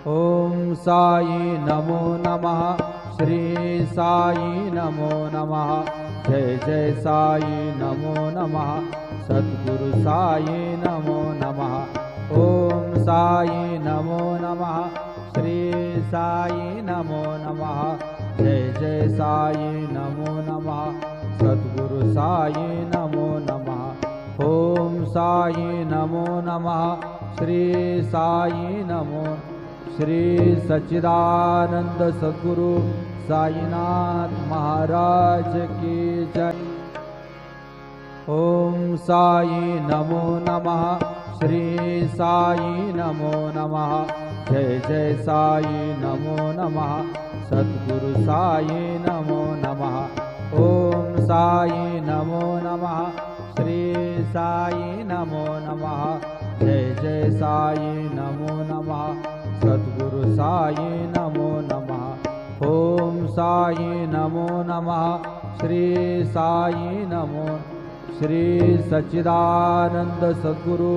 ओम साई नमो नमः। श्री साई नमो नमः। जय जय साई नमो नमः। सद्गुरु साई नमो नमः। ओम साई नमो नमः। श्री साई नमो नमः। जय जय साई नमो नमः। सद्गुरु साई नमो नमः। ओम साई नमो नमः। श्री साई नमो। श्री सच्चिदानंद सद्गुरु साईनाथ महाराज की जय। ओम साई नमो नमः। श्री साई नमो नमः। जय जय साई नमो नमः। सद्गुरु साई नमो नमः। ओम साई नमो नमः। श्री साई नमो नमः। जय जय साई नमो नमः। सद्गुरु साई नमो नमः। ओम साई नमो नमः। श्री साई नमो। श्री सच्चिदानंद सद्गुरु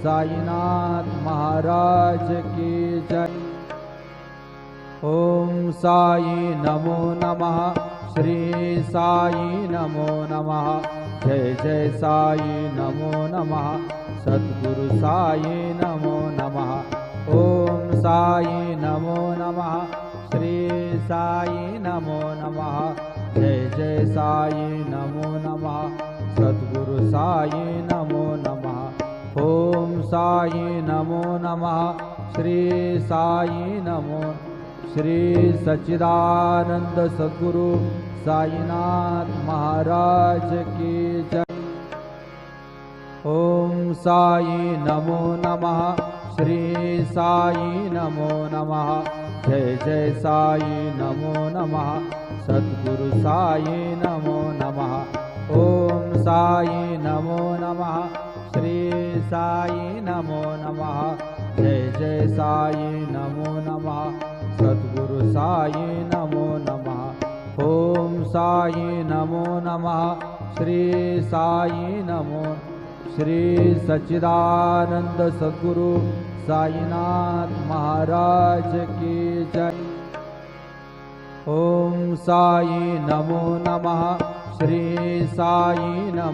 साईनाथ महाराज की जय। ओम साई नमो नमः। श्री साई नमो नमः। जय जय साई नमो नमः। सद्गुरु साई नमो नमः। ओम साई नमो नमः। श्री साई नमो नमः। जय जय साई नमो नमः। सद्गुरु साई नमो नमः। ओम साई नमो नमः। श्री साई नमो। श्री सच्चिदानंद सद्गुरु साईनाथ महाराज की जय। ओम साई नमो नमः। श्री साई नमो नमः। जय जय साई नमो नमः। सद्गुरु साई नमो नमः। ओम साई नमो नमः। श्री साई नमो नमः। जय जय साई नमो नमः। सद्गुरु साई नमो नमः। ओम साई नमो नमः। श्री साई नमो। श्री सच्चिदानंद सद्गुरु साईनाथ महाराज की जय। ओम साई नमो नमः। श्री साई नमो।